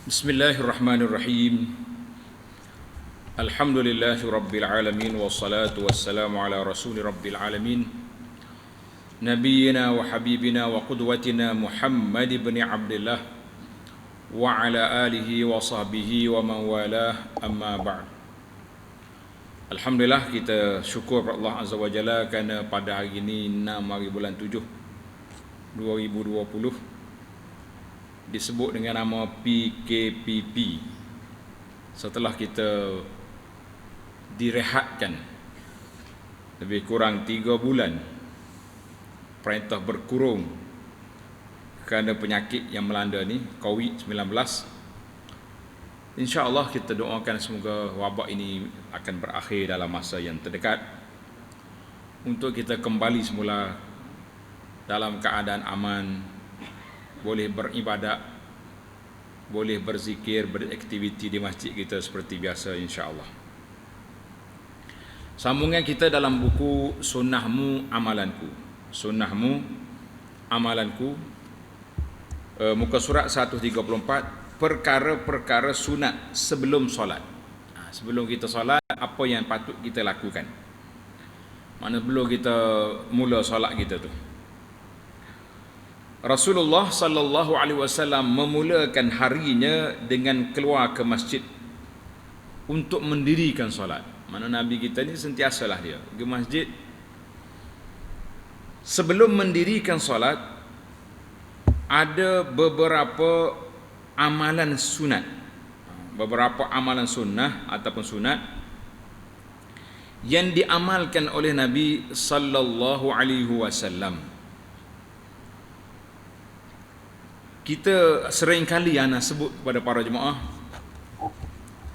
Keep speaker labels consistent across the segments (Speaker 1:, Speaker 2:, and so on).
Speaker 1: Bismillahirrahmanirrahim. Alhamdulillahi rabbil alamin wassalatu wassalamu ala rasuli rabbil alamin nabiyyina wa habibina wa qudwatina Muhammad ibn Abdullah wa ala alihi wa sahbihi wa man walah, amma ba'd. Alhamdulillah, kita syukur kepada Allah Azza wa Jalla kerana pada hari ini 6 hari bulan 7 2020 disebut dengan nama PKPP setelah kita direhatkan lebih kurang 3 bulan, perintah berkurung kerana penyakit yang melanda ni, COVID-19. InsyaAllah kita doakan semoga wabak ini akan berakhir dalam masa yang terdekat untuk kita kembali semula dalam keadaan aman, boleh beribadat, boleh berzikir, beraktiviti di masjid kita seperti biasa, insya-Allah. Sambungan kita dalam buku Sunnahmu Amalanku. Sunnahmu Amalanku, muka surat 134, perkara-perkara sunat sebelum solat. Sebelum kita solat, apa yang patut kita lakukan? Mana belum kita mula solat kita tu. Rasulullah sallallahu alaihi wasallam memulakan harinya dengan keluar ke masjid untuk mendirikan solat. Mana Nabi kita ni sentiasalah dia ke masjid. Sebelum mendirikan solat, ada beberapa amalan sunat. Beberapa amalan sunnah ataupun sunat yang diamalkan oleh Nabi sallallahu alaihi wasallam. Kita sering kali ana sebut kepada para jemaah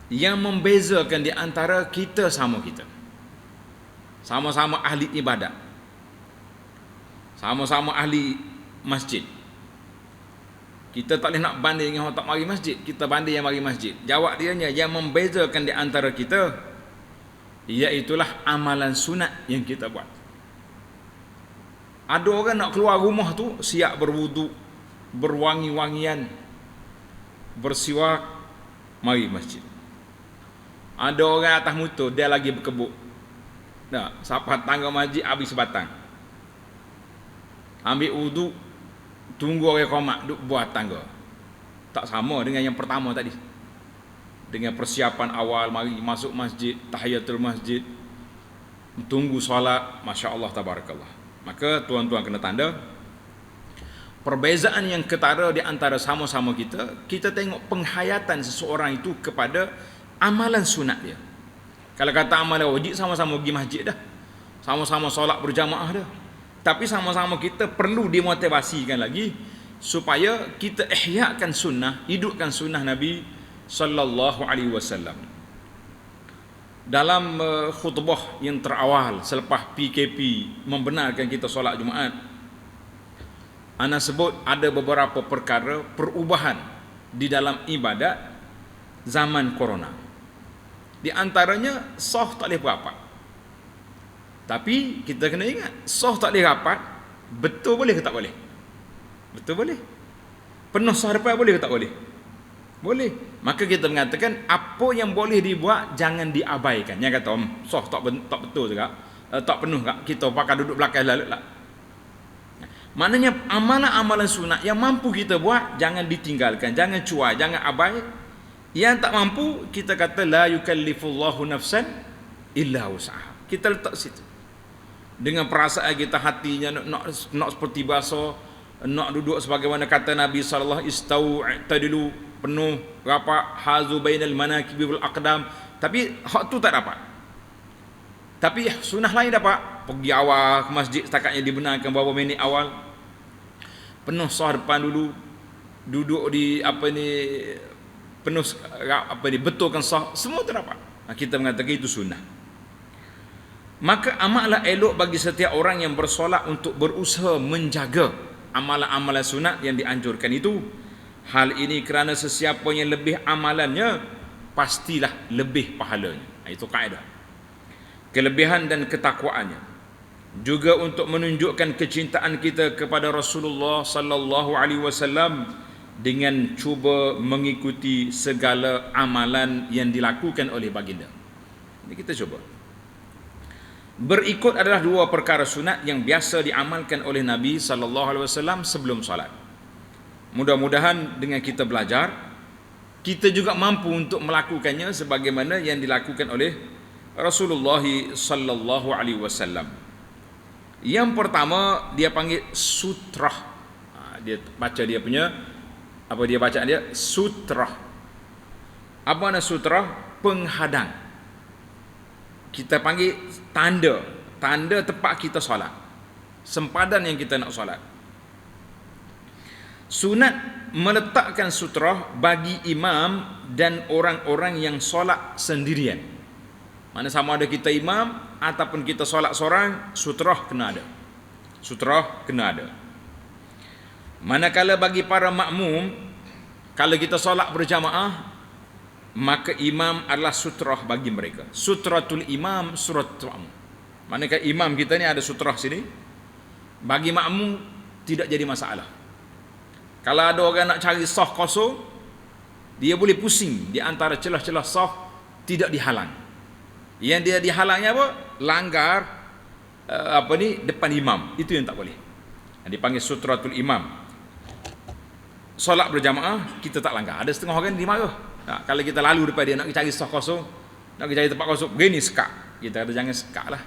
Speaker 1: yang membezakan di antara kita sama kita. Sama-sama ahli ibadat. Sama-sama ahli masjid. Kita tak boleh nak banding dengan orang tak mari masjid, kita banding yang mari masjid. Jawab dianya, yang membezakan di antara kita iaitulah amalan sunat yang kita buat. Ada orang nak keluar rumah tu siap berwuduk, berwangi-wangian, bersiwak, mari masjid. Ada orang atas motor, dia lagi berkebuk. Nah, sampai tangga masjid habis sebatang. Ambil wuduk, tunggu orang qomat duk buat tangga. Tak sama dengan yang pertama tadi. Dengan persiapan awal mari masuk masjid, tahiyatul masjid, tunggu solat, masya-Allah tabarakallah. Maka tuan-tuan kena tanda perbezaan yang ketara di antara sama-sama kita tengok penghayatan seseorang itu kepada amalan sunat dia. Kalau kata amalan wajib, sama-sama pergi masjid dah, sama-sama solat berjamaah dah. Tapi sama-sama kita perlu dimotivasikan lagi supaya kita ihyakan sunnah, hidupkan sunnah Nabi sallallahu alaihi wasallam. Dalam khutbah yang terawal selepas PKP membenarkan kita solat Jumaat, ana sebut ada beberapa perkara perubahan di dalam ibadat zaman corona. Di antaranya sah tak boleh berapat. Tapi kita kena ingat, sah tak boleh rapat, betul boleh ke tak boleh? Betul boleh. Penuh sah depan boleh ke tak boleh? Boleh. Maka kita mengatakan apa yang boleh dibuat jangan diabaikan. Yang kata sah tak betul juga, tak penuh tak, kita pakai duduk belakang lalu lah. Maknanya amalan-amalan sunat yang mampu kita buat jangan ditinggalkan, jangan cuai, jangan abai. Yang tak mampu kita kata la yukallifullahu nafsan illa wus'aha. Kita letak situ. Dengan perasaan kita hatinya nak seperti bahasa, nak duduk sebagaimana kata Nabi sallallahu alaihi wasallam, istau penuh rapat, hazu bainal manakib wal aqdam. Tapi hak tu tak dapat. Tapi sunnah lain dapat. Pergi awal ke masjid setakatnya dibenarkan beberapa minit awal. Penuh sah depan dulu. Duduk di penuh betulkan sah, semua terdapat. Kita mengatakan itu sunnah. Maka amatlah elok bagi setiap orang yang bersolat untuk berusaha menjaga amalan-amalan sunat yang dianjurkan itu. Hal ini kerana sesiapa yang lebih amalannya pastilah lebih pahalanya. Itu kaedah. Kelebihan dan ketakwaannya juga untuk menunjukkan kecintaan kita kepada Rasulullah sallallahu alaihi wasallam dengan cuba mengikuti segala amalan yang dilakukan oleh baginda. Jadi kita cuba. Berikut adalah dua perkara sunat yang biasa diamalkan oleh Nabi sallallahu alaihi wasallam sebelum solat. Mudah-mudahan dengan kita belajar, kita juga mampu untuk melakukannya sebagaimana yang dilakukan oleh Rasulullah sallallahu alaihi wasallam. Yang pertama dia panggil sutrah. Dia baca dia punya apa dia bacaan dia? Sutrah. Apa makna sutrah? Penghadang. Kita panggil tanda tempat kita solat, sempadan yang kita nak solat. Sunat meletakkan sutrah bagi imam dan orang-orang yang solat sendirian. Mana sama ada kita imam ataupun kita solat seorang, sutrah kena ada. Sutrah kena ada. Manakala bagi para makmum, kalau kita solat berjamaah, maka imam adalah sutrah bagi mereka. Sutratul imam, suratul makmum. Manakala imam kita ni ada sutrah sini, bagi makmum tidak jadi masalah. Kalau ada orang nak cari saf kosong, dia boleh pusing di antara celah-celah saf, tidak dihalang. Yang dia dihalangnya apa? Langgar depan imam. Itu yang tak boleh. Dipanggil sutratul imam. Solat berjamaah kita tak langgar. Ada setengah orang dimarah. Kalau kita lalu depan dia nak cari saf kosong, nak cari tempat kosong, begini sekak. Kita kata jangan sekak lah.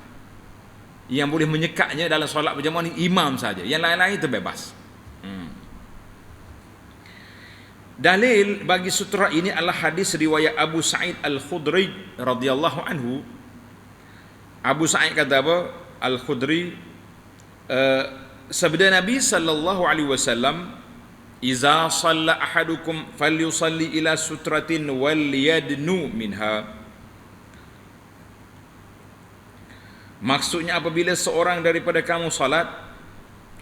Speaker 1: Yang boleh menyekaknya dalam solat berjamaah ni imam saja. Yang lain-lain itu bebas. Dalil bagi sutra ini adalah hadis riwayat Abu Sa'id Al-Khudri radhiyallahu anhu. Abu Sa'id kata apa? Al-Khudri, sabda Nabi sallallahu alaihi wasallam, "Iza shalla ahadukum falyusalli ila sutratin wal yadnu minha." Maksudnya apabila seorang daripada kamu salat,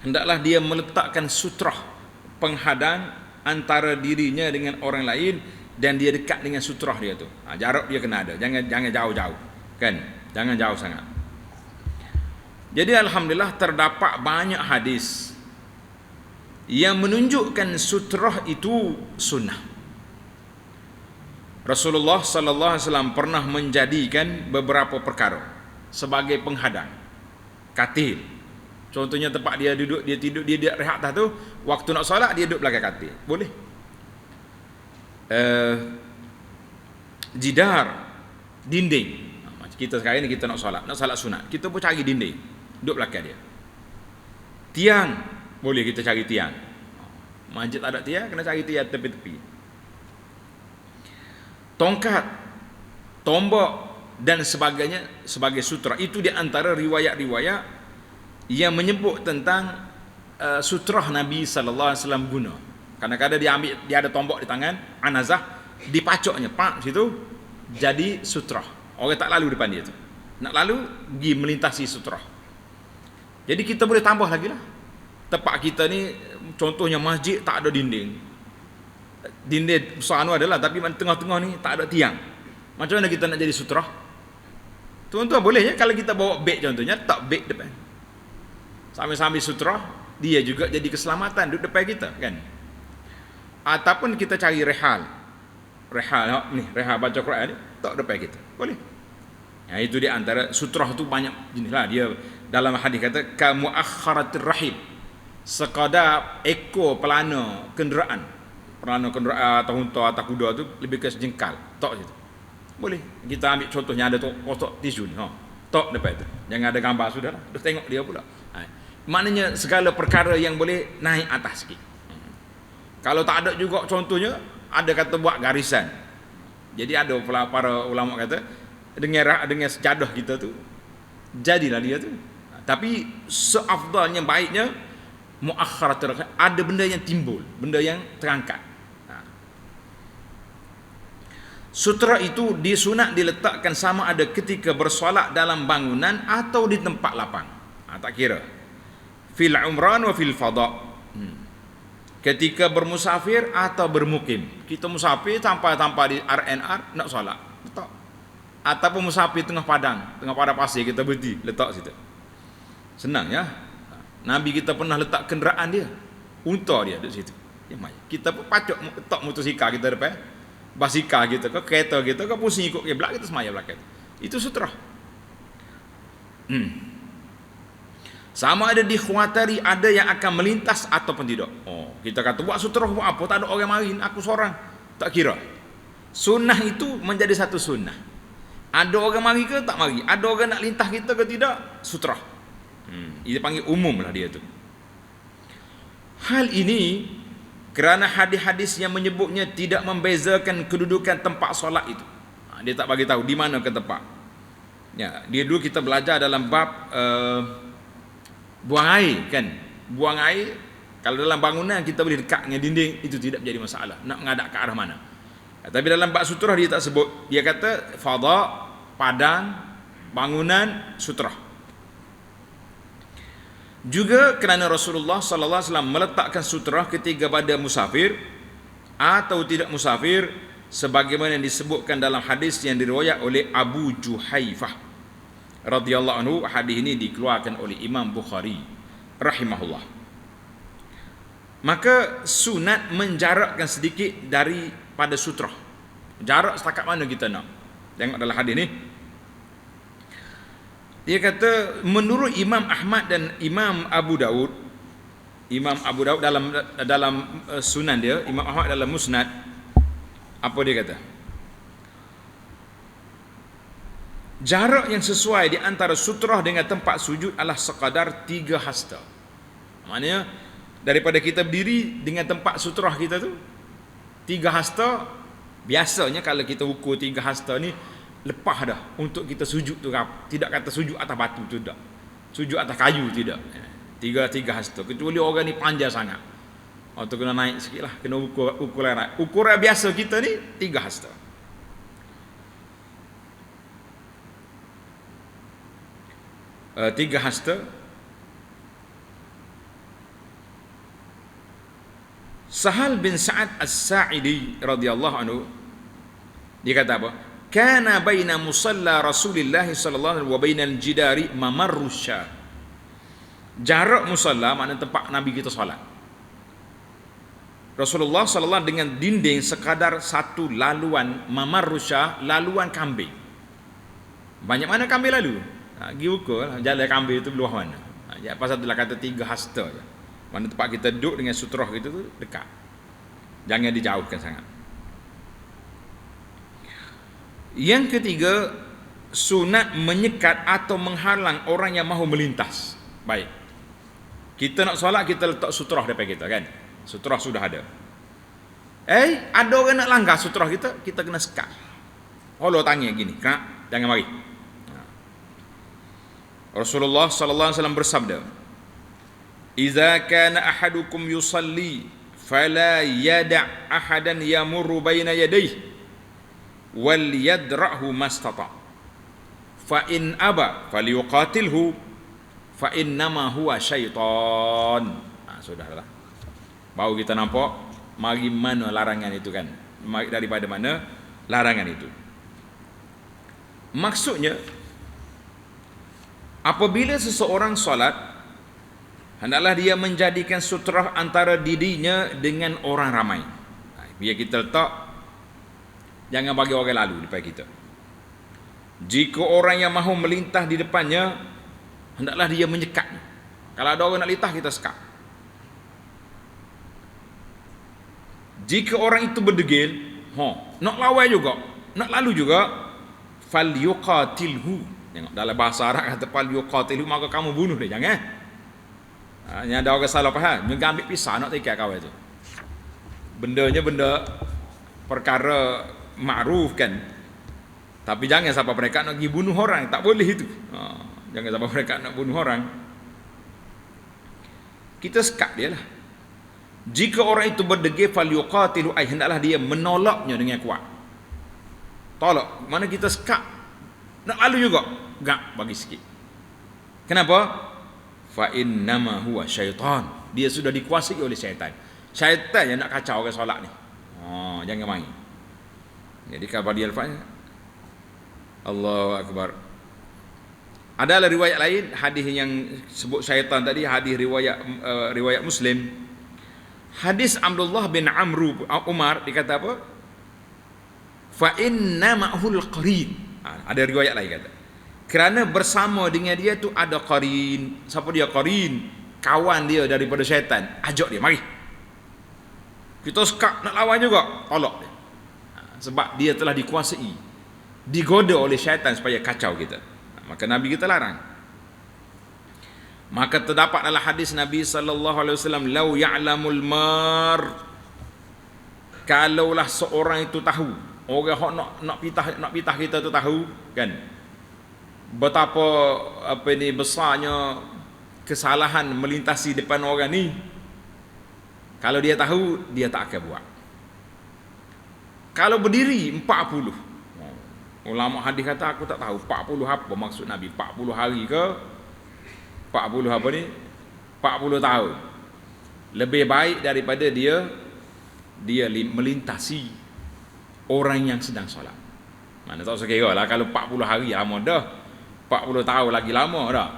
Speaker 1: hendaklah dia meletakkan sutrah, penghadang antara dirinya dengan orang lain, dan dia dekat dengan sutrah dia tu. Jarak dia kena ada. Jangan jauh-jauh. Kan? Jangan jauh sangat. Jadi alhamdulillah terdapat banyak hadis yang menunjukkan sutrah itu sunnah. Rasulullah sallallahu alaihi wasallam pernah menjadikan beberapa perkara sebagai penghadang. Katil. Contohnya tempat dia duduk, dia tidur, dia rehat atas tu, waktu nak solat dia duduk belakang katil. Boleh. Jidar, dinding. Macam kita sekarang ni kita nak solat sunat, kita pun cari dinding, duduk belakang dia. Tiang, boleh kita cari tiang. Masjid tak ada tiang, kena cari tiang tepi-tepi. Tongkat, tombak dan sebagainya sebagai sutra. Itu di antara riwayat-riwayat yang menyebut tentang sutrah Nabi sallallahu alaihi wasallam guna. Kadang-kadang dia ada tombak di tangan, anazah, dipacoknya pak situ jadi sutrah. Orang tak lalu depan dia tu. Nak lalu pergi melintasi sutrah. Jadi kita boleh tambah lagi lah. Tempat kita ni contohnya masjid tak ada dinding. Dinding besar adalah, tapi tengah-tengah ni tak ada tiang. Macam mana kita nak jadi sutrah? Tuan-tuan boleh ya kalau kita bawa beg contohnya, tak beg depan. Sambil-sambil sutrah, dia juga jadi keselamatan duduk depan kita, kan? Ataupun kita cari rehal baca Quran ni, tak depan kita, boleh. Itu di antara sutrah tu banyak jenis lah. Dia dalam hadis kata ka muakhkharatir rahim, sekadar ekor pelana kenderaan atau unta atau kuda tu lebih ke sejengkal, tak situ. Boleh. Kita ambil contohnya ada kotak tisu ni, tok depan tu. Jangan ada gambar sudahlah. Dah tengok dia pula. Maknanya segala perkara yang boleh naik atas sikit. Kalau tak ada juga contohnya, ada kata buat garisan. Jadi ada para ulama kata dengan sejadah kita tu jadilah dia tu. Tapi seafdalnya, baiknya muakhkharat, ada benda yang timbul, benda yang terangkat. Sutra itu disunat diletakkan sama ada ketika bersolat dalam bangunan atau di tempat lapang. Tak kira. Fil umran wa fil fada. Ketika bermusafir atau bermukim. Kita musafir tanpa di RNR nak solat, letak. Ataupun musafir tengah padang pasir, kita berhenti letak situ. Senang ya. Nabi kita pernah letak kenderaan dia, unta dia di situ. Yang mai. Kita pun pacok tok motosikal kita depan. Basikal kita ke kereta kita ke pusing ikut kiblat kita semaya belakang. Itu sutrah. Sama ada dikhawatiri ada yang akan melintas ataupun tidak. Oh, kita kata buat sutrah buat apa? Tak ada orang marin, aku seorang. Tak kira. Sunnah itu menjadi satu sunnah. Ada orang mari ke tak mari? Ada orang nak lintas kita ke tidak? Sutrah. Dia panggil umum lah dia tu. Hal ini kerana hadis-hadis yang menyebutnya tidak membezakan kedudukan tempat solat itu. Dia tak bagi tahu di mana ke tempat. Ya, dia dulu kita belajar dalam bab buang air kan. Buang air kalau dalam bangunan kita boleh dekat dengan dinding, itu tidak menjadi masalah. Nak menghadap ke arah mana. Tapi dalam bab sutrah dia tak sebut. Dia kata fadha, padang, bangunan, sutrah. Juga kerana Rasulullah sallallahu alaihi wasallam meletakkan sutrah ketika pada musafir atau tidak musafir, sebagaimana yang disebutkan dalam hadis yang diriwayat oleh Abu Juhaifah radhiyallahu anhu. Hadis ini dikeluarkan oleh Imam Bukhari rahimahullah. Maka sunat menjarakkan sedikit daripada sutrah. Jarak setakat mana kita nak? Tengok dalam hadis ni. Dia kata menurut Imam Ahmad dan Imam Abu Daud dalam sunan dia, Imam Ahmad dalam musnad, apa dia kata? Jarak yang sesuai di antara sutrah dengan tempat sujud adalah sekadar 3 hasta. Maknanya daripada kita berdiri dengan tempat sutrah kita tu 3 hasta. Biasanya kalau kita ukur 3 hasta ni lepas dah untuk kita sujud tu. Tidak kata sujud atas batu tu, tak. Sujud atas kayu, tidak. 3 hasta. Kecuali orang ni panjang sangat. Tu kena naik sikit lah. Kena ukuran. Ukuran biasa kita ni 3 hasta. Tiga hasta. Sahal bin Sa'ad As-Sa'idi radhiyallahu anhu, dia kata apa? Kana baina musalla Rasulillah sallallahu alaihi wa bainal jidari mamarru syah. Jarak musalla makna tempat Nabi kita solat. Rasulullah sallallahu dengan dinding sekadar satu laluan mamarru syah, laluan kambing. Banyak mana kambing lalu? Gi ukur jalan kambing itu luah mana. Pasal itulah kata 3 hasta je. Mana tempat kita duduk dengan sutrah kita tu dekat. Jangan dijauhkan sangat. Yang ketiga, sunat menyekat atau menghalang orang yang mahu melintas. Baik. Kita nak solat, kita letak sutrah depan kita kan. Sutrah sudah ada. Ada orang nak langgar sutrah kita, kita kena sekat. Holor tangan gini, jangan mari. Rasulullah sallallahu alaihi wasallam bersabda, "Idza kana ahadukum yusalli fala yada' ahadan yamurru baina yadayhi wal yadra'hu mastata fa in aba falyuqatilhu fa innama huwa syaitan." Sudahlah. Baru kita nampak mari mana larangan itu kan. Daripada mana larangan itu. Maksudnya apabila seseorang solat, hendaklah dia menjadikan sutrah antara dirinya dengan orang ramai. Biar kita letak, jangan bagi orang lalu depan kita. Jika orang yang mahu melintas di depannya, hendaklah dia menyekat. Kalau ada orang nak lintas, kita sekat. Jika orang itu berdegil, nak lawan juga, nak lalu juga, falyuqatilhu. Tengok dalam bahasa Arab kata falyuqatilhu, maka kamu bunuh dia, jangan. Yang ada orang salah faham, dia ambil pisau nak tikai kawan tu. Bendanya benda perkara makruf kan. Tapi jangan sampai mereka nak pergi bunuh orang, tak boleh itu. Jangan sampai mereka nak bunuh orang. Kita sekat dia lah. Jika orang itu berdegil falyuqatilu, hendaklah dia menolaknya dengan kuat. Tolak. Mana kita sekat, nak lalu juga, gak bagi sikit. Kenapa? Fa innama huwa syaitan. Dia sudah dikuasai oleh syaitan. Syaitan yang nak kacau orang solat ni. Jangan main. Jadi kalau dia alfanya, Allahu akbar. Adalah riwayat lain, hadis yang sebut syaitan tadi, hadis riwayat Muslim. Hadis Abdullah bin Amr Umar dikata apa? Fa inna ma'hul qarin. Ada riwayat lain kata. Kerana bersama dengan dia tu ada qarin. Siapa dia qarin? Kawan dia daripada syaitan. Ajak dia, mari. Kita sekak nak lawan juga, tolak dia. Sebab dia telah dikuasai, digoda oleh syaitan supaya kacau kita. Maka Nabi kita larang. Maka terdapat dalam hadis Nabi sallallahu alaihi wasallam, "Lau ya'lamul mar", kalaulah seorang itu tahu, orang hok nak pitah kita tu tahu kan, betapa besarnya kesalahan melintasi depan orang ni. Kalau dia tahu, dia tak akan buat. Kalau berdiri 40. Ulama hadis kata aku tak tahu 40 apa maksud Nabi. 40 hari ke 40 apa ni? 40 tahun. Lebih baik daripada dia melintasi orang yang sedang solat. Mana tak usah kira lah, kalau 40 hari lama dah. 40 tahun lagi lama dah.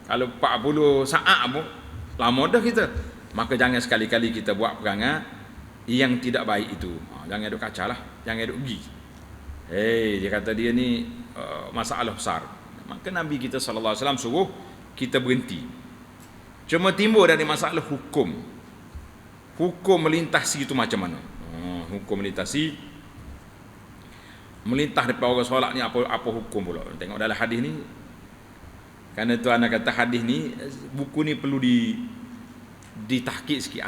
Speaker 1: Kalau 40 saat pun lama dah kita. Maka jangan sekali-kali kita buat perangai yang tidak baik itu. Jangan duk kacau lah, jangan duk pergi. Dia kata dia ni masalah besar. Maka Nabi kita sallallahu alaihi wasallam suruh kita berhenti. Cuma timbul dari masalah hukum. Hukum melintasi itu macam mana? Hukum melintasi, melintah depan orang solat ni apa hukum pula? Tengok dalam hadis ni. Kerana tu anak kata hadis ni, buku ni perlu ditahqiq sikit,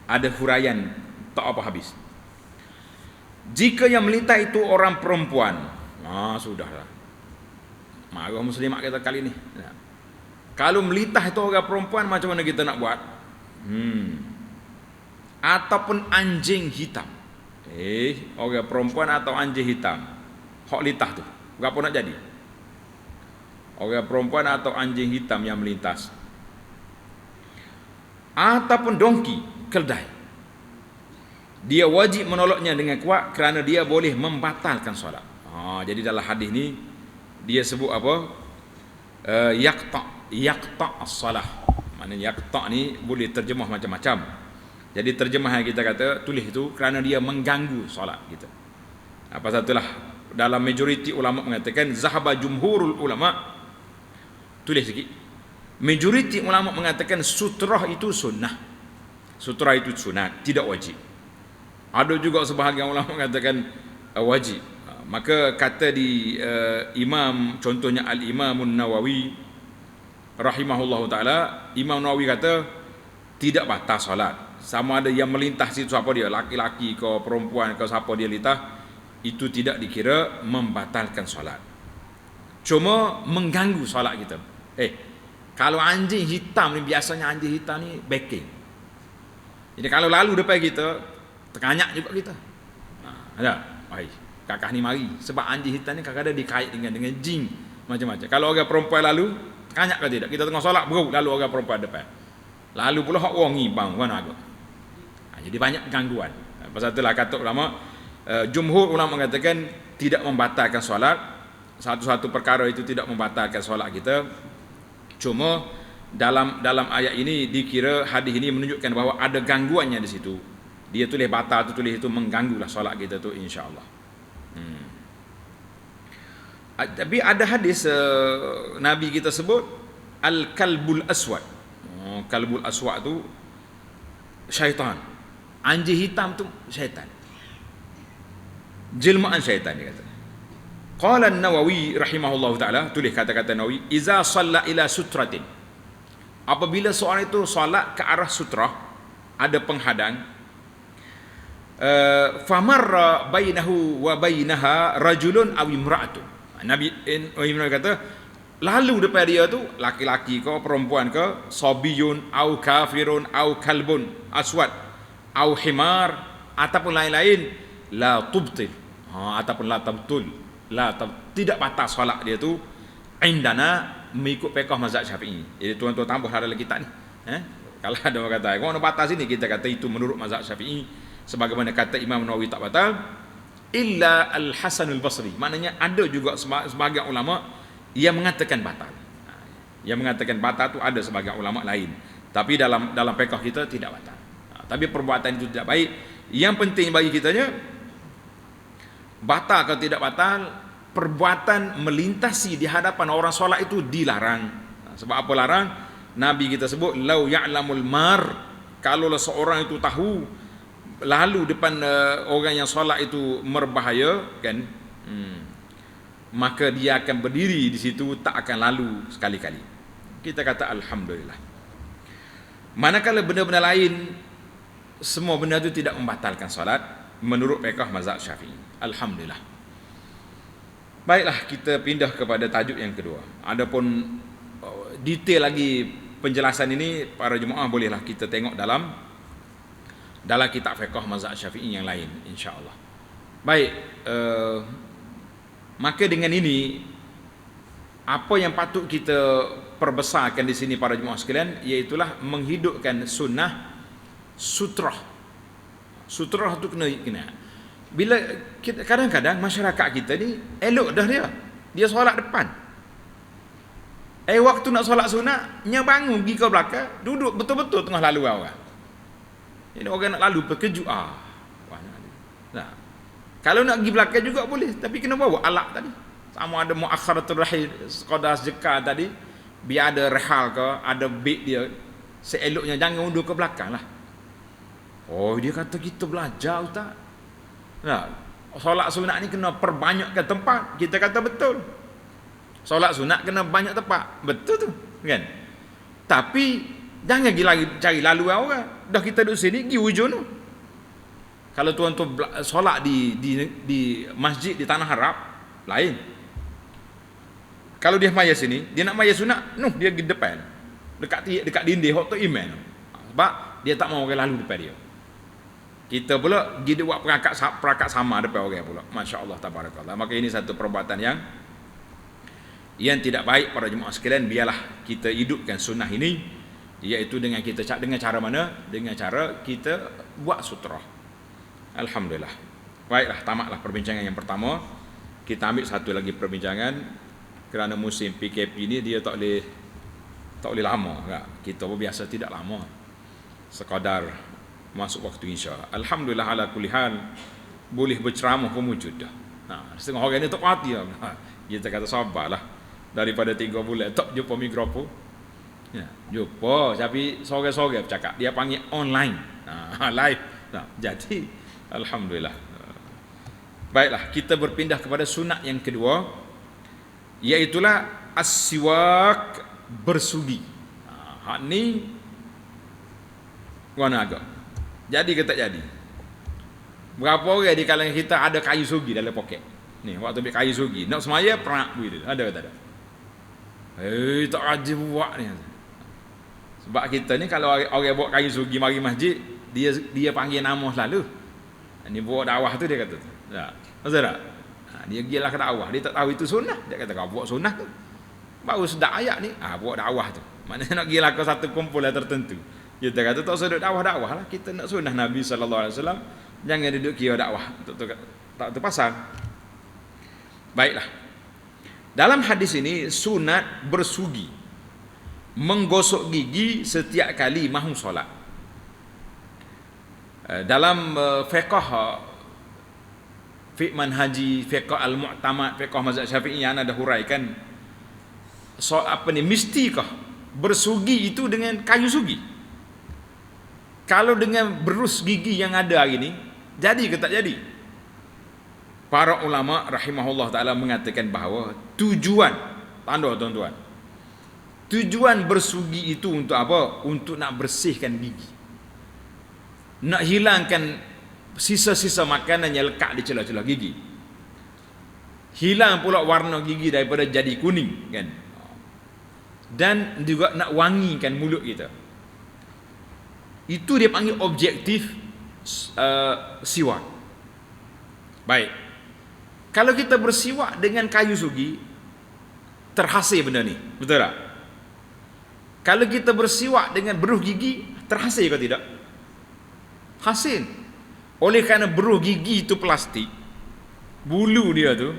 Speaker 1: ada huraian tak apa habis. Jika yang melintah itu orang perempuan, sudahlah. Marah muslimat kita kali ni. Kalau melintah itu orang perempuan, macam mana kita nak buat? Ataupun anjing hitam. Orang perempuan atau anjing hitam, hok lintah tu, berapa nak jadi? Orang perempuan atau anjing hitam yang melintas. Ataupun dongki, keldai. Dia wajib menolaknya dengan kuat kerana dia boleh membatalkan solat. Jadi dalam hadis ni dia sebut apa? Yaqta as-salah. Maknanya yaqta ni boleh terjemah macam-macam. Jadi terjemahan kita kata tulis itu kerana dia mengganggu solat kita. Apa satulah dalam majoriti ulama mengatakan zahaba jumhurul ulama. Tulis sikit. Majoriti ulama mengatakan sutrah itu sunnah. Sutrah itu sunat, tidak wajib. Ada juga sebahagian ulama mengatakan wajib. Maka kata di Imam, contohnya Al-Imam Nawawi rahimahullahu taala, Imam Nawawi kata tidak batal solat. Sama ada yang melintas itu siapa dia, laki-laki ke perempuan ke siapa dia lintah, itu tidak dikira membatalkan solat. Cuma mengganggu solat kita. Kalau anjing hitam ni, biasanya anjing hitam ni backing. Jadi kalau lalu depan kita, terkanyak juga kita. Ada? Kakak ni mari. Sebab anjing hitam ni kadang-kadang dikait dengan jin macam-macam. Kalau orang perempuan lalu, terkanyak ke tidak? Kita tengah solat, beruk, lalu orang perempuan depan. Lalu pula hak wangi bang, mana agak. Jadi banyak gangguan. Pasal itulah kata ulama, jumhur ulama mengatakan tidak membatalkan solat. Satu-satu perkara itu tidak membatalkan solat kita. Cuma dalam ayat ini dikira hadis ini menunjukkan bahawa ada gangguannya di situ. Dia tulis batal tu, tulis itu mengganggulah solat kita tu, insya-Allah. Tapi ada hadis Nabi kita sebut al-kalbul aswad. Kalbul aswad tu syaitan. Anjing hitam tu syaitan. Jelmaan syaitan dia kata. Qala an-Nawawi rahimahullahu taala, tulis kata-kata Nawawi, iza shalla ila sutratin. Apabila seorang itu solat ke arah sutrah, ada penghadang, famarra bainahu wa bainaha rajulun aw imra'atun. Nabi kata, lalu depan dia tu laki-laki ke perempuan ke, sabiyun au kafirun au kalbun aswad au himar ataupun lain-lain, la tubtil, ataupun la tabtul, tidak batal solat dia tu indana mengikut fiqh mazhab Syafi'i. Jadi tuan-tuan tambah dalam kitab ni. Kalau ada orang kata, "Kau nak batal sini?" Kita kata itu menurut mazhab Syafi'i, sebagaimana kata Imam Nawawi tak batal, illa Al-Hasan Al-Basri. Maknanya ada juga sebahagian ulama yang mengatakan batal. Yang mengatakan batal tu ada sebahagian ulama lain. Tapi dalam fiqh kita tidak batal. Tapi perbuatan itu tidak baik. Yang penting bagi kitanya, batal atau tidak batal, perbuatan melintasi di hadapan orang solat itu dilarang. Sebab apa larang? Nabi kita sebut, lau ya'lamul mar, kalau seorang itu tahu lalu depan orang yang solat itu berbahaya, kan, maka dia akan berdiri di situ, tak akan lalu sekali-kali. Kita kata alhamdulillah. Manakala benda-benda lain, semua benda itu tidak membatalkan solat menurut fiqh mazhab Syafi'i. Alhamdulillah. Baiklah, kita pindah kepada tajuk yang kedua. Adapun detail lagi penjelasan ini, para jemaah bolehlah kita tengok dalam kitab fiqh mazhab Syafi'i yang lain, insya-Allah. Baik, maka dengan ini apa yang patut kita perbesarkan di sini para jemaah sekalian, iaitulah menghidupkan sunnah sutrah. Sutrah tu kena. Bila kadang-kadang masyarakat kita ni elok dah dia solat depan. Waktu nak solat sunat, nya bangun pergi ke belakang, duduk betul-betul tengah lalu orang. Ini orang nak lalu terkejut. Nah, kalau nak pergi belakang juga boleh, tapi kena bawa alat tadi. Sama ada muakharatul rahil, sekadar sekar tadi, biar ada rehal ke, ada beg dia. Seeloknya jangan undur ke belakang lah. Oh, dia kata kita belajar, Ustaz. Nah, solat sunat ni kena perbanyakkan tempat. Kita kata betul. Solat sunat kena banyak tempat. Betul tu, kan? Tapi jangan lagi cari lalu orang. Dah kita duduk sini, pergi hujung tu. Kalau tuan-tuan solat di masjid di Tanah Arab, lain. Kalau dia maya sini, dia nak maya sunat, dia pergi depan. Dekat dinding hok tu imam. Sebab dia tak mau orang lalu depan dia. Kita pula pergi buat perakat sama depan orang pula. Masya-Allah, tabarakallah. Maka ini satu perbuatan yang tidak baik para jemaah sekalian. Biarlah kita hidupkan sunnah ini, iaitu dengan cara mana? Dengan cara kita buat sutrah. Alhamdulillah. Baiklah, tamatlah perbincangan yang pertama. Kita ambil satu lagi perbincangan, kerana musim PKP ni dia tak boleh lama, tak? Kita pun biasa tidak lama, sekadar masuk waktu Isya. Alhamdulillah ala kulli hal, boleh berceramah pun wujud dah. Setengah orang ni tak mati lah. Kita kata sabarlah, daripada 3 bulan tak jumpa mikrofon. Jumpa tapi sore-sore bercakap, dia panggil online, live. Jadi alhamdulillah. Baiklah, kita berpindah kepada sunat yang kedua, iaitulah as-siwak, bersugi. Hak ni mana agak jadi ke tak jadi? Berapa orang di kalangan kita ada kayu sugi dalam poket? Ni waktu ambil kayu sugi, nak semaya perak begitu. Ada ke tak ada? Tak rajin buat ni. Sebab kita ni kalau orang buat kayu sugi mari masjid, dia panggil nama selalu. Ni buat dakwah tu dia kata tu. Tak. Maksud tak? Dia gilah ke dakwah, dia tak tahu itu sunnah. Dia kata kau buat sunnah tu. Baru sedap ayat ni, buat dakwah tu. Maknanya nak gilah ke satu kumpulan tertentu. Kita kata tak usah duduk dakwah lah. Kita nak sunnah Nabi SAW. Jangan duduk kira dakwah. Tak terpasang. Baiklah. Dalam hadis ini, sunat bersugi, menggosok gigi setiap kali mahu solat. Dalam fiqh manhaji, fiqh al-mu'tamad, fiqh mazhab Syafi'i yang ada huraikan, mistikah bersugi itu dengan kayu sugi? Kalau dengan berus gigi yang ada hari ini, jadi ke tak jadi? Para ulama rahimahullah ta'ala mengatakan bahawa tujuan, tanda tuan-tuan, tujuan bersugi itu untuk apa? Untuk nak bersihkan gigi, nak hilangkan sisa-sisa makanan yang lekat di celah-celah gigi, hilang pula warna gigi daripada jadi kuning, kan? Dan juga nak wangikan mulut kita. Itu dia panggil objektif siwak. Baik. Kalau kita bersiwak dengan kayu sugi, terhasil benda ni, betul tak? Kalau kita bersiwak dengan beruh gigi, terhasil ke tidak? Hasil. Oleh kerana beruh gigi itu plastik, bulu dia tu,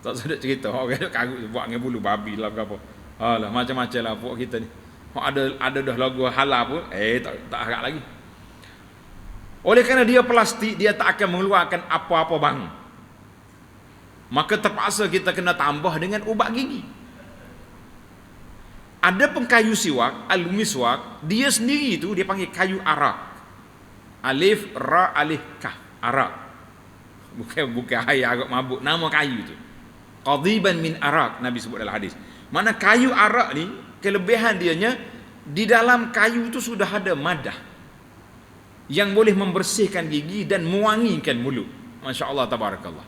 Speaker 1: tak sedap cerita, orang karut buat dengan bulu babi lah apa. Alah, macam-macam lah buat kita ni. Ada dah logo halal pun, tak harap lagi. Oleh kerana dia plastik, dia tak akan mengeluarkan apa-apa bang. Maka terpaksa kita kena tambah dengan ubat gigi. Ada pun kayu siwak, al-miswak, dia sendiri itu dia panggil kayu arak. Alif, ra, alif, kaf. Arak. Bukan air arak mabuk. Nama kayu tu. Qadiban min arak, Nabi sebut dalam hadis. Mana kayu arak ni, kelebihan dianya, di dalam kayu tu sudah ada madah yang boleh membersihkan gigi dan mewangikan mulut. Masya Allah, tabarakallah.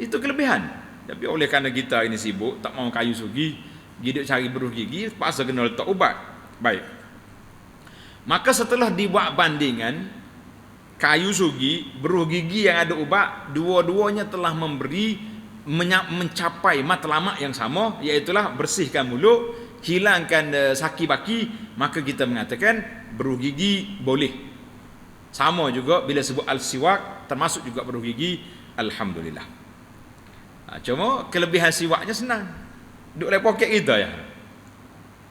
Speaker 1: Itu kelebihan. Tapi oleh kerana kita ini sibuk, tak mau kayu sugi, hidup cari beruh gigi, pasal kena letak ubat. Baik. Maka setelah dibuat bandingan, kayu sugi, beruh gigi yang ada ubat, dua-duanya telah mencapai matlamat yang sama, iaitulah bersihkan mulut, hilangkan saki baki. Maka kita mengatakan beruh gigi boleh. Sama juga bila sebut al-siwak, termasuk juga beruh gigi, alhamdulillah. Cuma kelebihan siwaknya senang. Duduk dalam poket kita ya.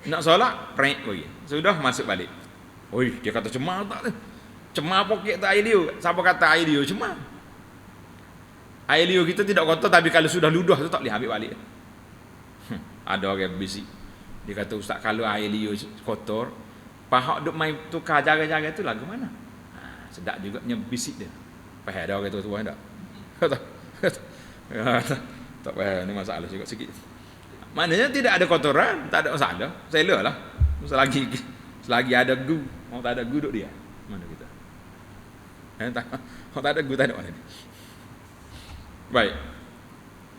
Speaker 1: Nak solat, prank lagi. Sudah masuk balik. Oi, dia kata cemar tak tu. Cemar poket tu air liur. Siapa kata air liur cemar? Air liur kita tidak kotor, tapi kalau sudah ludah tu tak boleh ambil balik. Ada orang berbisik. Dia kata, ustaz, kalau air liur kotor, pahak duk main tukar jaga-jaga tu lagu mana? Sedap juga bisik dia. Faham ada orang tua-tua tak? Tak payah, ni masalah juga sikit. Maknanya tidak ada kotoran, tak ada masalah. Sela lah. Selagi ada gu, mau tak ada gu duduk dia. Mana kita? Mau tak ada gu, tak ada mana ni. Baik.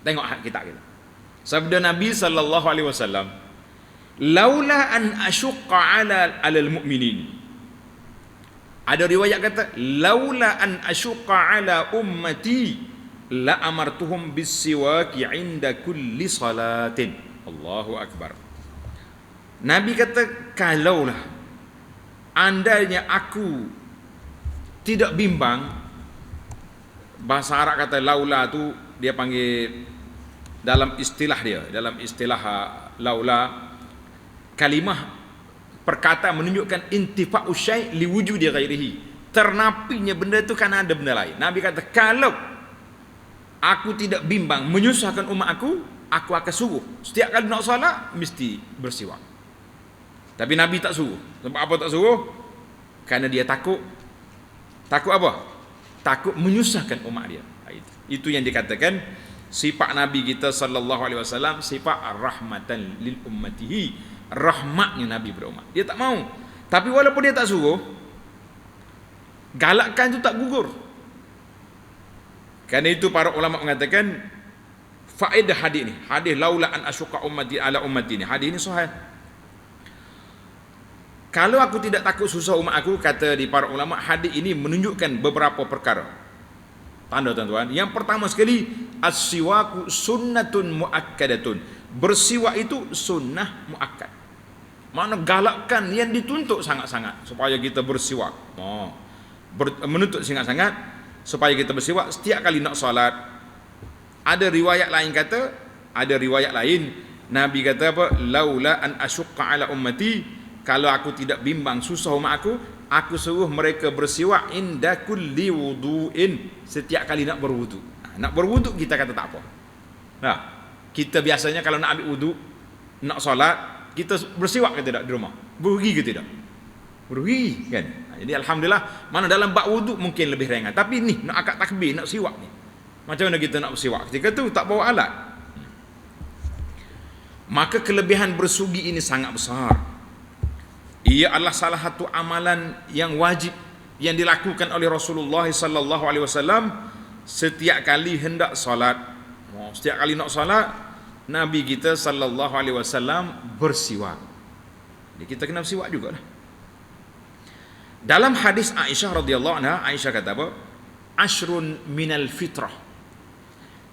Speaker 1: Tengok hak kita. Sabda Nabi sallallahu alaihi wasallam, "Laula an asyqa 'alal mu'minin." Ada riwayat kata, "Laula an asyqa 'ala ummati la amartuhum bis-siwaki 'inda kulli salatin." Allahu akbar. Nabi kata, kalaulah andainya aku tidak bimbang, bahasa Arab kata laula tu dia panggil dalam istilah dia, dalam istilah laula, kalimah perkataan menunjukkan intifa'u syai' li wujudi ghairihi. Ternapinya benda itu kan ada benda lain. Nabi kata, kalau aku tidak bimbang menyusahkan umat aku akan suruh setiap kali nak solat mesti bersiwak. Tapi Nabi tak suruh. Sebab apa tak suruh? Kerana dia takut apa? Takut menyusahkan umat dia. Itu yang dikatakan sifat Nabi kita sallallahu alaihi wasallam, sifat rahmatan lil ummatihi, rahmatnya Nabi berumat. Dia tak mau. Tapi walaupun dia tak suruh, galakkan itu tak gugur. Kerana itu para ulama mengatakan faedah hadis ni, hadis laula an asyqa ummati ala ummati ni, hadis ni sahih. Kalau aku tidak takut susah umat aku, kata di para ulama, hadis ini menunjukkan beberapa perkara. Tanda tuan-tuan. Yang pertama sekali, as-siwaku sunnatun muakkadatun. Bersiwak itu sunnah muakkad. Makna galakkan yang dituntut sangat-sangat supaya kita bersiwak. Menuntut sangat-sangat supaya kita bersiwak setiap kali nak solat. Ada riwayat lain kata, Nabi kata apa? Laula an asyqa ala ummati, kalau aku tidak bimbang susah umat aku suruh mereka bersiwak inda kulli wudu'in, setiap kali nak berwudu. Nak berwudu kita kata tak apa. Nah, kita biasanya kalau nak ambil wudu, nak solat, kita bersiwak ke tidak di rumah? Berugi ke tidak? Berugi kan? Jadi alhamdulillah, mana dalam bab wudu mungkin lebih ringan. Tapi ni nak akad takbir, nak siwak ni, macam mana kita nak bersiwak? Ketika tu tak bawa alat. Maka kelebihan bersugi ini sangat besar. Ia adalah salah satu amalan yang wajib yang dilakukan oleh Rasulullah sallallahu alaihi wasallam setiap kali hendak solat. Setiap kali nak solat, Nabi kita sallallahu alaihi wasallam bersiwak. Jadi kita kena bersiwak jugalah. Dalam hadis Aisyah radhiyallahu anha, Aisyah kata apa? Ashrun minal fitrah.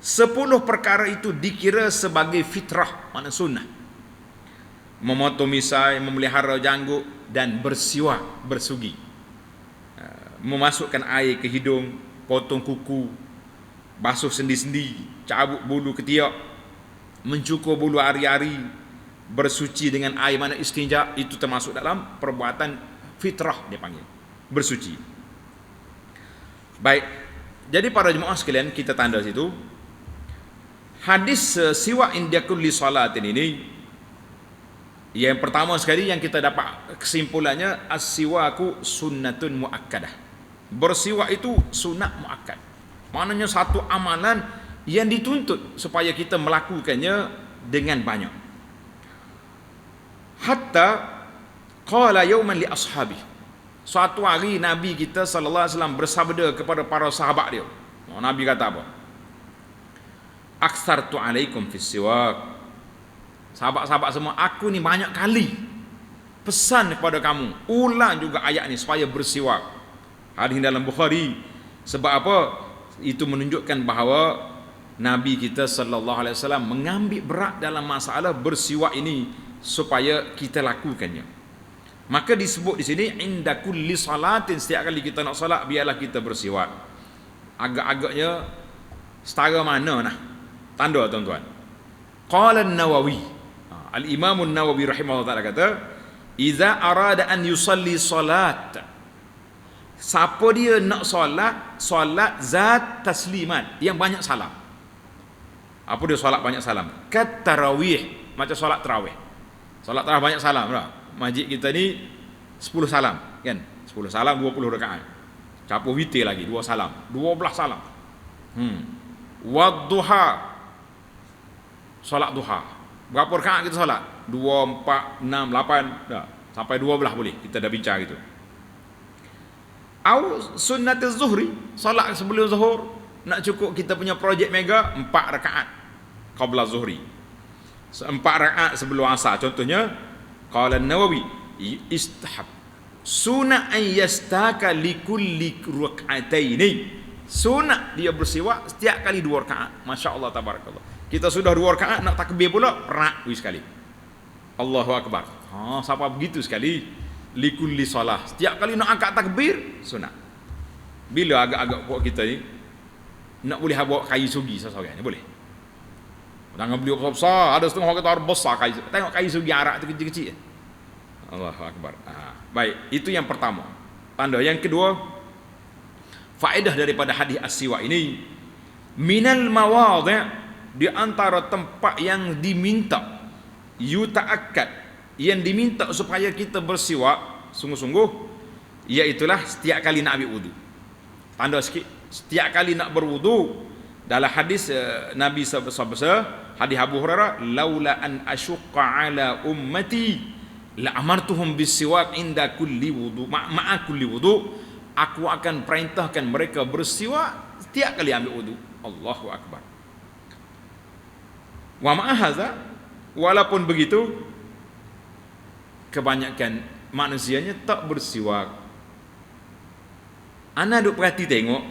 Speaker 1: 10 perkara itu dikira sebagai fitrah, makna sunnah. Memotong misai, memelihara janggut dan bersiwak, bersugi. Memasukkan air ke hidung, potong kuku, basuh sendi-sendi, cabut bulu ketiak, mencukur bulu ari-ari, bersuci dengan air mana istinja, itu termasuk dalam perbuatan fitrah dia panggil, bersuci. Baik. Jadi para jemaah sekalian, kita tanda situ. Hadis siwak inda kulli salatin ini, yang pertama sekali yang kita dapat kesimpulannya, as-siwaku sunnatun muakkadah. Bersiwak itu sunat muakkad. Maknanya satu amalan yang dituntut supaya kita melakukannya dengan banyak. Hatta qala yawman li ashabi. Suatu hari Nabi kita sallallahu alaihi wasallam bersabda kepada para sahabat dia. Nabi kata apa? Aksartu alaikum fis siwak. Sahabat-sahabat semua, aku ni banyak kali pesan kepada kamu, ulang juga ayat ni supaya bersiwak. Hadis dalam Bukhari. Sebab apa? Itu menunjukkan bahawa Nabi kita sallallahu alaihi wasallam mengambil berat dalam masalah bersiwak ini supaya kita lakukannya. Maka disebut di sini inda kulli salatin, setiap kali kita nak solat biarlah kita bersiwak. Agak-agaknya setara mana nah? Tanda tuan-tuan. Qala an-Nawawi, Al-Imam an-Nawawi rahimahullah taala kata, "Idza arada an yusalli salat." Siapa dia nak solat zat taslimat, yang banyak salam. Apa dia solat banyak salam? Kat tarawih, macam solat tarawih. Solat tarawih banyak salam tak? Masjid kita ni 10 salam, kan? 10 salam 20 rakaat. Campur witir lagi 2 salam, 12 salam. Wadduha, solat duha. Berapa rakaat kita solat? 2, 4, 6, 8, dah. Sampai 12 boleh. Kita dah bincang gitu. Au sunnatiz zuhri, solat sebelum zuhur. Nak cukup kita punya projek mega 4 rakaat qabla zuhri. 4 rakaat sebelum asar. Contohnya qala an-Nawawi istahab sunat an yastaka likulli rak'ataini. Sunat dia bersiwak setiap kali 2 rakaat. Masya-Allah tabarakallah. Kita sudah 2 rakaat nak takbir pula, rak sekali. Allahu akbar. Siapa begitu sekali? Likulli salah. Setiap kali nak angkat takbir, sunat. Bila agak-agak buat kita ni nak boleh bawa kayu sugi seseorang ni boleh. Jangan beli besar, ada setengah kata besar kayu. Tengok kayu sugi arak tu kecil-kecil. Allahu akbar. Baik, itu yang pertama. Tanda yang kedua, faedah daripada hadis as-siwak ini, minal mawadhi', di antara tempat yang diminta, yuta'akkad, yang diminta supaya kita bersiwak sungguh-sungguh, iaitulah setiap kali nak ambil wudu. Tanda sikit, setiap kali nak berwudu. Dalam hadis Nabi SAW, hadis Abu Hurairah, laula an asyqa ala ummati la amartuhum bisiwak inda kulli wudu, ma'a kulli wudu. Aku akan perintahkan mereka bersiwak setiap kali ambil wudu. Allahu akbar. Wa ma'a hadza, walaupun begitu, kebanyakan manusianya tak bersiwak. Ana duk perhati tengok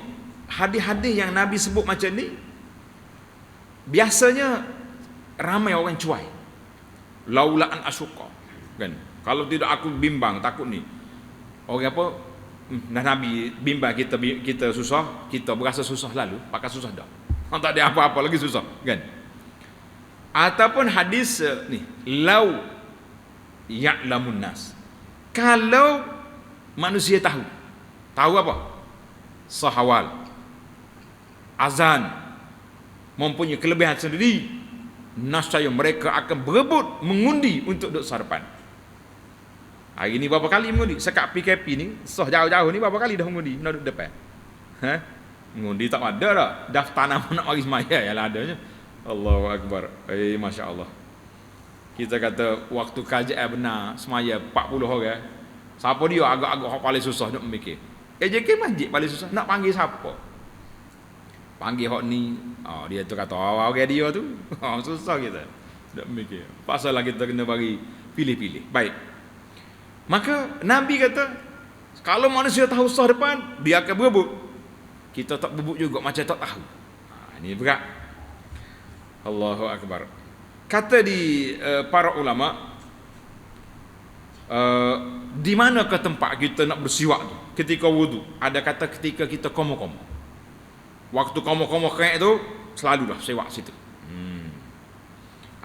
Speaker 1: hadis-hadis yang Nabi sebut macam ni, biasanya ramai orang cuai. Laula an asyqa, kan? Kalau tidak aku bimbang, takut ni. Orang apa? Nabi bimbang kita susah, kita berasa susah lalu, pakai susah dah. Tak ada apa-apa lagi susah, kan? Ataupun hadis ni, lau ya'lamun nas. Kalau manusia tahu apa? Sahawal, azan mempunyai kelebihan sendiri, nascaya mereka akan berebut mengundi untuk duduk sarapan. Hari ni berapa kali mengundi? Sekat PKP ni, jauh-jauh ni berapa kali dah mengundi nak duduk depan? Mengundi tak ada dah. Daftar nama nak mari semaya yalah adanya. Allahu akbar. Masya-Allah. Kita kata waktu kajian benar semaya 40 orang. Siapa dia agak-agak paling susah nak memikir? AJK masjid paling susah nak panggil siapa? Panggil hok ni, dia tu kata orang dia tu. Susah kita nak memikir. Pasal kita kena bagi pilih-pilih. Baik. Maka Nabi kata, kalau manusia tahu sah depan, dia akan berebut. Kita tak berebut juga macam tak tahu. Ini berat. Allahu akbar. Kata di para ulama, di mana ke tempat kita nak bersiwak tu ketika wudu? Ada kata ketika kita komo-komo. Waktu komo-komo kering tu selalulah siwak situ.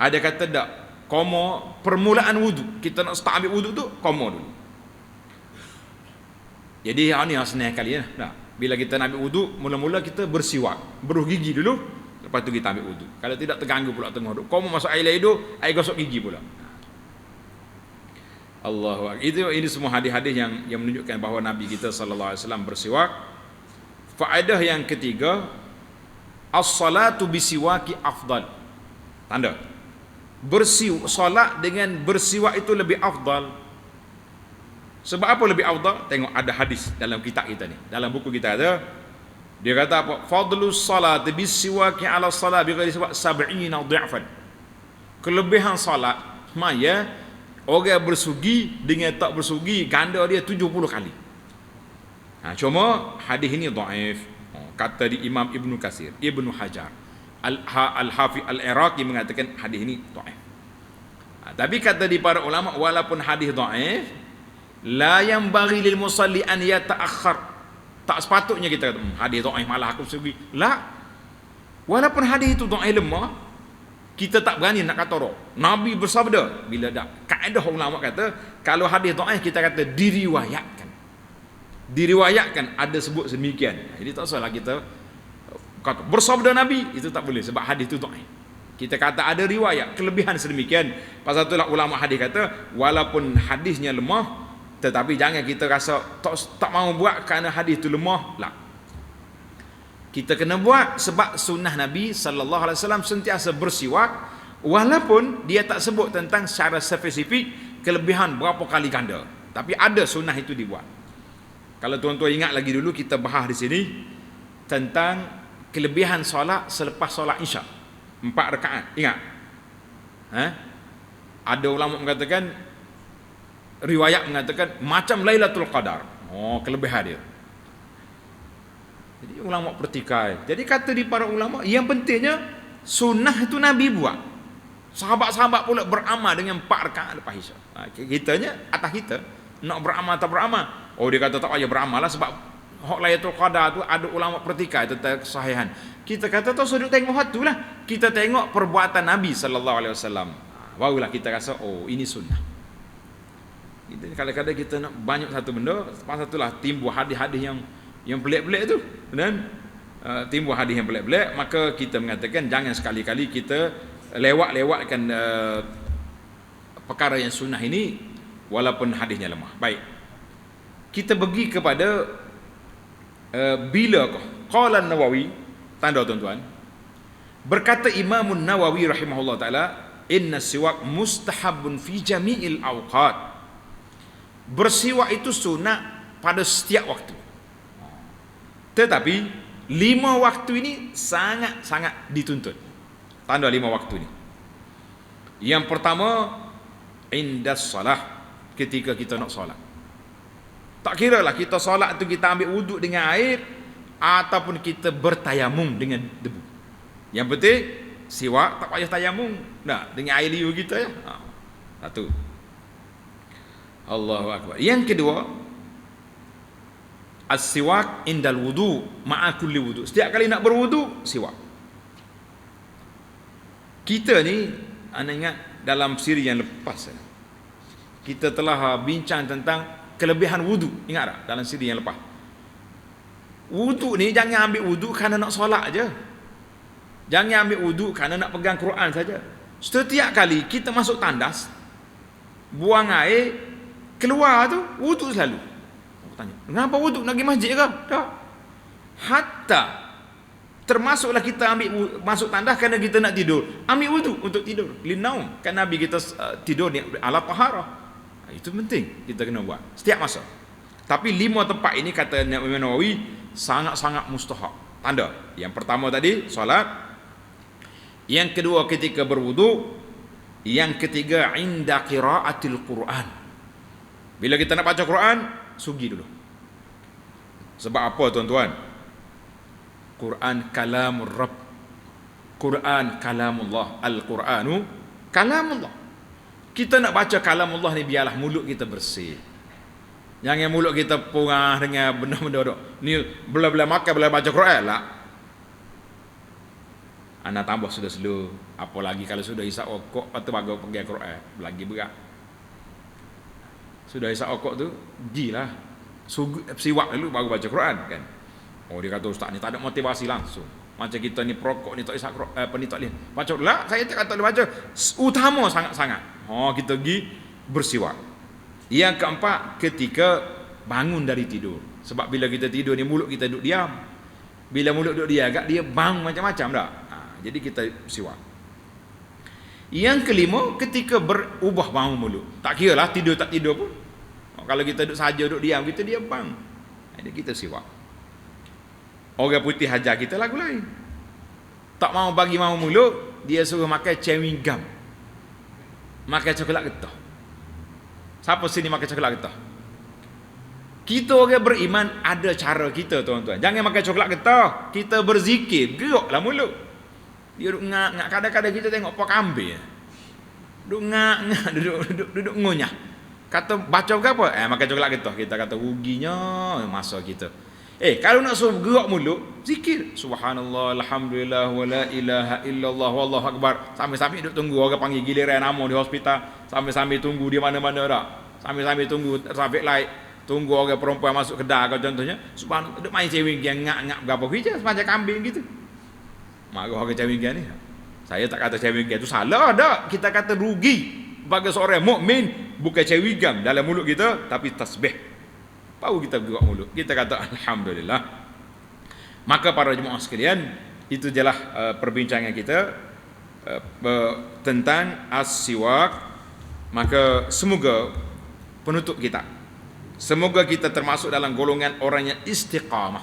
Speaker 1: Ada kata tak, komo permulaan wudu. Kita nak start ambil wudu tu, komo dulu. Jadi ni senang kali ya. Nah, Bila kita nak ambil wuduk, mula-mula kita bersiwak, beruh gigi dulu, lepas tu kita ambil wuduk. Kalau tidak terganggu pula tengah wuduk. Kau mau masuk air hidup, air gosok gigi pula. Allahu Akbar. Ini semua hadis-hadis yang menunjukkan bahawa Nabi kita sallallahu alaihi wasallam bersiwak. Faedah yang ketiga, as-salatu bisiwaki afdal. Tanda. Solat dengan bersiwak itu lebih afdal. Sebab apa lebih afdal? Tengok ada hadis dalam kitab kita ni. Dalam buku kita ada, dia kata apa? Fadlus salat bisiwaki ala salat bighairi siwak 70 dha'fan. Kelebihan salat maya orang bersugi dengan tak bersugi ganda dia 70 kali. Cuma hadis ini dhaif. Kata di Imam Ibnu Katsir, Ibnu Hajar, Al-Hafiz Al-Iraqi mengatakan hadis ini dhaif. Tapi kata di para ulama, walaupun hadis dhaif, la yanbaghi lil musalli an yata'akhkhar. Tak sepatutnya kita kata hadis dhaif malah aku sugi. La. Walaupun hadis itu dhaif lemah, kita tak berani nak kata roh. Nabi bersabda, bila dah kaedah ulama kata, kalau hadis dhaif kita kata diriwayatkan. Diriwayatkan, ada sebut sedemikian. Jadi tak salah kita kata bersabda Nabi, itu tak boleh sebab hadis itu dhaif. Kita kata ada riwayat kelebihan sedemikian. Pasal itulah ulama hadis kata, walaupun hadisnya lemah, tetapi jangan kita rasa tak mau buat kerana hadis itu lemah. Lah. Kita kena buat sebab sunnah Nabi sallallahu alaihi wasallam sentiasa bersiwak, walaupun dia tak sebut tentang secara spesifik kelebihan berapa kali ganda. Tapi ada sunnah itu dibuat. Kalau tuan-tuan ingat lagi dulu kita bahas di sini tentang kelebihan solat selepas solat Isya. 4 rakaat. Ingat? Ada ulama mengatakan, riwayat mengatakan macam Lailatul Qadar. Kelebihan dia. Jadi ulama pertikai. Jadi kata di para ulama, yang pentingnya sunnah itu Nabi buat. Sahabat-sahabat pula beramal dengan 4 rakaat lepas Isya. Kitanya atas kita nak beramal atau beramal. Dia kata tak payah beramal lah sebab hak Lailatul Qadar tu ada ulama pertikai tentang kesahihan. Kita kata tak sudut tengok hak tu lah. Kita tengok perbuatan Nabi sallallahu alaihi wasallam. Barulah kita rasa ini sunnah. Kadang-kadang kita nak banyak satu benda, pasal itulah timbul hadis-hadis yang pelik-pelik tu. Dan timbul hadis yang pelik-pelik, maka kita mengatakan jangan sekali-kali kita lewat-lewatkan perkara yang sunnah ini walaupun hadisnya lemah. Baik. Kita pergi kepada bila qala Nawawi, tanda tuan-tuan. Berkata Imam Nawawi rahimahullah taala, inna siwak mustahabun fi jami'il awqat. Bersiwak itu sunat pada setiap waktu. Tetapi 5 waktu ini sangat-sangat dituntut. Tanda 5 waktu ini. Yang pertama, indas salah, ketika kita nak solat. Tak kira lah kita solat tu kita ambil wuduk dengan air ataupun kita bertayamum dengan debu. Yang penting siwak tak payah tayamum. Nah, dengan air liur kita ya. Satu. Allahu Akbar. Yang kedua, as-siwak indal wudu ma'a kulli wudu. Setiap kali nak berwudu, siwak. Kita ni, anda ingat dalam siri yang lepas kita telah bincang tentang kelebihan wudu. Ingat tak dalam siri yang lepas? Wudu ni jangan ambil wudu kerana nak solat je. Jangan ambil wudu kerana nak pegang Quran saja. Setiap kali kita masuk tandas, buang air, keluar tu wudu selalu. Aku tanya, kenapa wudu? Nak pergi masjid ke? Tak. Hatta termasuklah kita ambil masuk tandas kerana kita nak tidur. Ambil wudu untuk tidur. Linaum. Kan Nabi kita tidur ni ala taharah. Itu penting kita kena buat setiap masa. Tapi 5 tempat ini kata Imam Nawawi sangat-sangat mustahab. Tanda. Yang pertama tadi solat. Yang kedua ketika berwudu. Yang ketiga inda qiraatil Quran. Bila kita nak baca Quran, sugi dulu. Sebab apa tuan-tuan? Quran kalamur Rabb. Quran kalamullah. Al-Quranu kalamullah. Kita nak baca kalamullah ni biarlah mulut kita bersih. Jangan mulut kita pungah dengan benda-benda ni bila-bila makan bila baca Quran lah. Anak tambah sudah slow. Apalagi kalau sudah isap okok atau bagai pergi Quran, lagi berat. Sudah isap okok tu, gilah. Siwak dulu baru baca Quran kan. Oh, dia kata ustaz ni tak ada motivasi langsung. Macam kita ni perokok ni tak isap ni tak boleh. Baca lah, saya tak kata boleh baca. Utama sangat-sangat. Oh, kita pergi bersiwak. Yang keempat, ketika bangun dari tidur. Sebab bila kita tidur ni mulut kita duduk diam. Bila mulut duduk diam agak dia bang macam-macam dah. Jadi kita siwak. Yang kelima, ketika berubah bau mulut. Tak kira lah tidur tak tidur pun. Kalau kita duduk saja duduk diam, kita dia bang. Jadi kita siwak. Orang putih hajar kita lagu lain. Tak mau bagi mau mulut, dia suruh makan chewing gum. Makan coklat getah. Siapa sini makan coklat getah? Kita orang beriman ada cara kita, tuan-tuan. Jangan makan coklat getah. Kita berzikir, geraklah mulut. Dia duduk ngak-ngak. Kadang-kadang kita tengok pak kambing. Duduk ngak-ngak, duduk ngunyah. Kata baca berapa? Makan coklat getah. Kita kata ruginya masa kita. Kalau nak suruh gerak mulut, zikir. Subhanallah, alhamdulillah, wa la ilaha illallah, wallahu akbar. Sambil-sambil duduk tunggu orang panggil giliran nama di hospital. Sambil-sambil tunggu di mana-mana dah. Sambil-sambil tunggu traffic light. Tunggu orang perempuan masuk kedai kau contohnya. Subhanallah, duduk main cewing yang ngak-ngak berapa hijau semacam kambing gitu. Marah orang cewing ni. Saya tak kata cewing itu salah dah. Kita kata rugi bagi seorang mukmin bukan cewing dalam mulut kita tapi tasbih. Baru kita gerak mulut. Kita kata alhamdulillah. Maka para jemaah sekalian, itu jelah perbincangan kita tentang as-siwak. Maka semoga penutup kita, semoga kita termasuk dalam golongan orang yang istiqamah,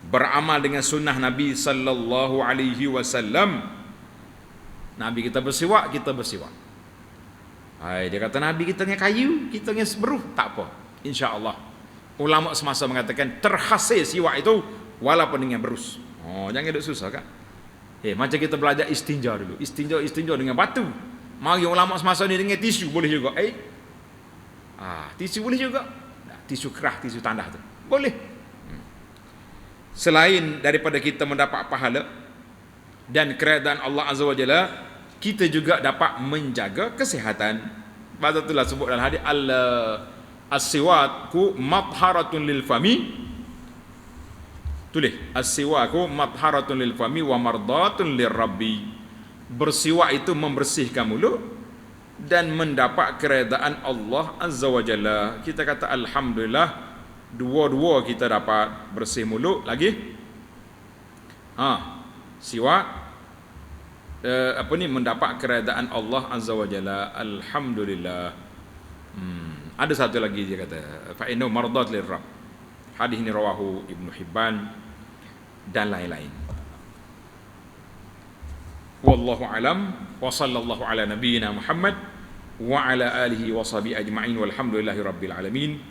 Speaker 1: beramal dengan sunnah Nabi sallallahu alaihi wasallam. Nabi kita bersiwak, kita bersiwak. Dia kata Nabi kita dengan kayu, kita dengan seberuh, tak apa. Insya-Allah. Ulama semasa mengatakan terhasil siwak itu walaupun dengan berus. Jangan duk susah kan? Macam kita belajar istinja dulu. Istinja dengan batu. Mari ulama semasa ni dengan tisu boleh juga. Tisu boleh juga. Tisu kerah, tisu tandah tu. Boleh. Selain daripada kita mendapat pahala dan keredaan Allah Azza wa Jalla, kita juga dapat menjaga kesihatan. Pasal itulah sebut dalam hadis as-siwaku matharatun lil fami. Tulis as-siwaku matharatun lil fami wa mardatun lir rabbi. Bersiwak itu membersihkan mulut dan mendapat keredaan Allah Azza wa Jalla. Kita kata alhamdulillah, dua-dua kita dapat bersih mulut lagi. Siwak mendapat keredaan Allah Azza wa Jalla. Alhamdulillah. Ada satu lagi dia kata fa innahu mardat lirrabb. Hadis ini rawahu Ibnu Hibban dan lain-lain. Wallahu alam wa sallallahu ala nabiyyina Muhammad wa ala alihi wa sahbihi ajma'in walhamdulillahi rabbil alamin.